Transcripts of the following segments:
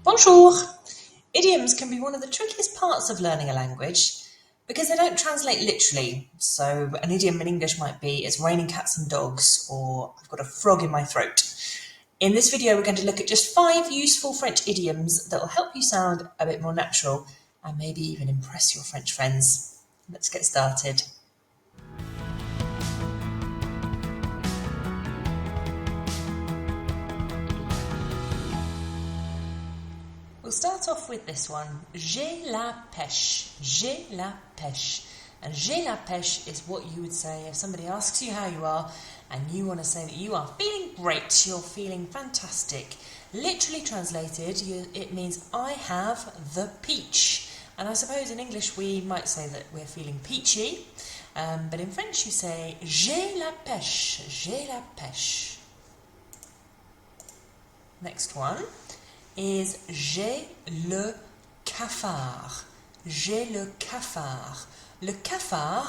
Bonjour! Idioms can be one of the trickiest parts of learning a language because they don't translate literally. So an idiom in English might be, it's raining cats and dogs, or I've got a frog in my throat. In this video, we're going to look at just 5 useful French idioms that will help you sound a bit more natural and maybe even impress your French friends. Let's get started. We'll start off with this one. J'ai la pêche. J'ai la pêche. And j'ai la pêche is what you would say if somebody asks you how you are and you want to say that you are feeling great, you're feeling fantastic. Literally translated, it means I have the peach. And I suppose in English we might say that we're feeling peachy, but in French you say j'ai la pêche. J'ai la pêche. Next one is j'ai le cafard. J'ai le cafard. Le cafard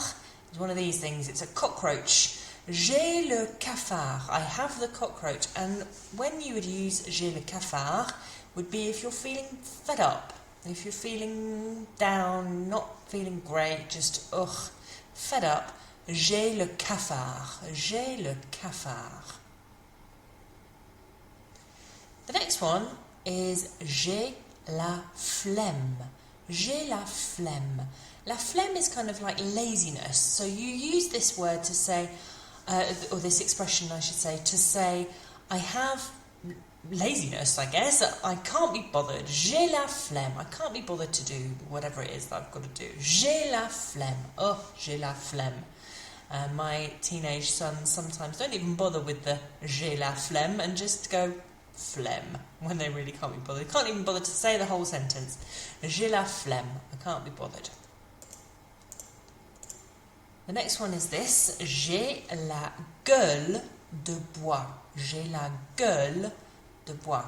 is one of these things, it's a cockroach. J'ai le cafard, I have the cockroach. And when you would use j'ai le cafard would be if you're feeling fed up, if you're feeling down, not feeling great, just fed up. J'ai le cafard. J'ai le cafard. The next one is j'ai la flemme. J'ai la flemme. La flemme is kind of like laziness. So you use this word to say, or this expression I should say, to say I have laziness, I guess. I can't be bothered. J'ai la flemme. I can't be bothered to do whatever it is that I've got to do. J'ai la flemme. Oh, j'ai la flemme. My teenage sons sometimes don't even bother with the j'ai la flemme and just go phlegm when they really can't be bothered. Can't even bother to say the whole sentence. J'ai la flemme. I can't be bothered. The next one is this. J'ai la gueule de bois. J'ai la gueule de bois.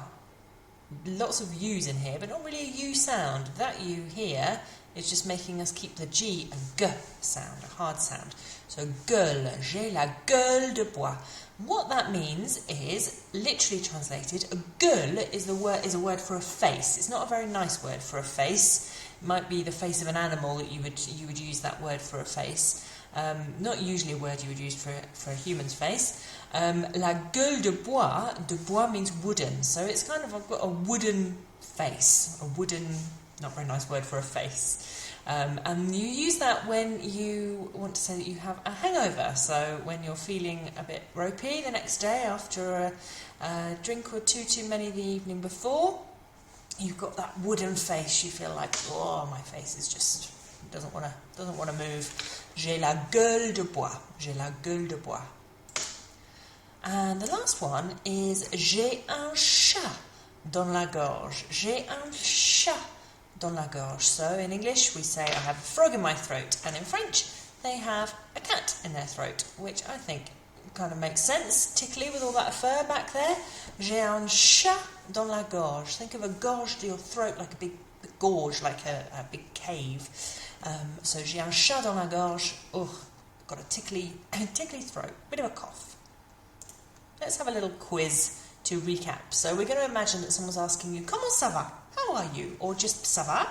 Lots of U's in here, but not really a U sound. That U here is just making us keep the G a G sound, a hard sound. So gueule. J'ai la gueule de bois. What that means is, literally translated, a gueule is a word for a face. It's not a very nice word for a face. It might be the face of an animal that you would use that word for a face. Not usually a word you would use for a human's face. La gueule de bois means wooden, so it's kind of I've got a wooden face, a wooden, not very nice word for a face. And you use that when you want to say that you have a hangover. So when you're feeling a bit ropey the next day after a drink or two too many the evening before, you've got that wooden face. You feel like, oh, my face is just doesn't want to move. J'ai la gueule de bois. J'ai la gueule de bois. And the last one is j'ai un chat dans la gorge. J'ai un chat dans la gorge. So in English we say I have a frog in my throat, and in French they have a cat in their throat, which I think kind of makes sense. Tickly with all that fur back there. J'ai un chat dans la gorge. Think of a gorge to your throat like a big gorge, like a big cave. So j'ai un chat dans la gorge. Got a tickly throat, bit of a cough. Let's have a little quiz to recap. So we're going to imagine that someone's asking you, comment ça va? How are you? Or just ça va?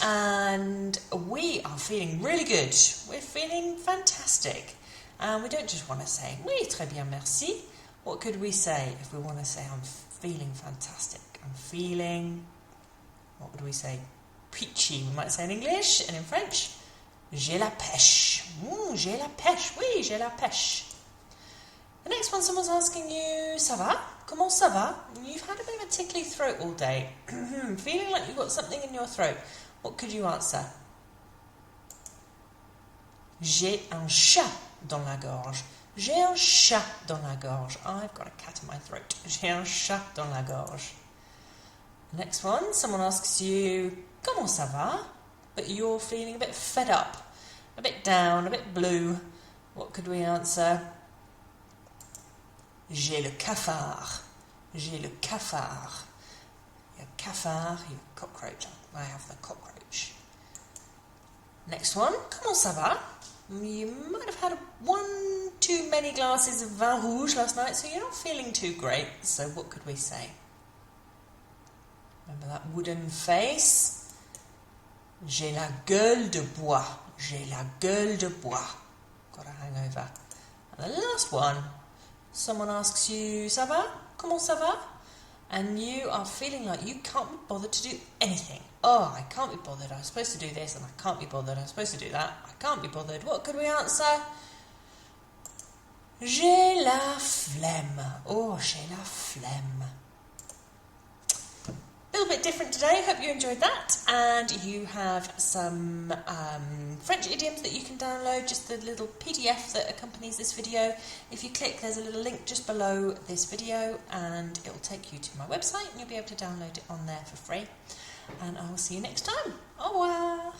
And we are feeling really good. We're feeling fantastic. And we don't just want to say, oui, très bien, merci. What could we say if we want to say, I'm feeling fantastic? I'm feeling, what would we say? Peachy, we might say in English, and in French, j'ai la pêche. J'ai la pêche. Oui, j'ai la pêche. The next one, someone's asking you, ça va? Comment ça va? You've had a bit of a tickly throat all day. Feeling like you've got something in your throat. What could you answer? J'ai un chat dans la gorge. J'ai un chat dans la gorge. I've got a cat in my throat. J'ai un chat dans la gorge. Next one, someone asks you, comment ça va? But you're feeling a bit fed up, a bit down, a bit blue. What could we answer? J'ai le cafard. J'ai le cafard. Your cafard, your cockroach. I have the cockroach. Next one, comment ça va? You might have had one too many glasses of vin rouge last night, so you're not feeling too great. So what could we say? Remember that wooden face? J'ai la gueule de bois. J'ai la gueule de bois. Got a hangover. And the last one, someone asks you, ça va? Comment ça va? And you are feeling like you can't be bothered to do anything. Oh, I can't be bothered. I'm supposed to do this and I can't be bothered. I'm supposed to do that. I can't be bothered. What could we answer? J'ai la flemme. Oh, j'ai la flemme. A little bit different today. Hope you enjoyed that. And you have some French idioms that you can download, just the little PDF that accompanies this video. If you click, there's a little link just below this video and it will take you to my website and you'll be able to download it on there for free. And I will see you next time. Au revoir.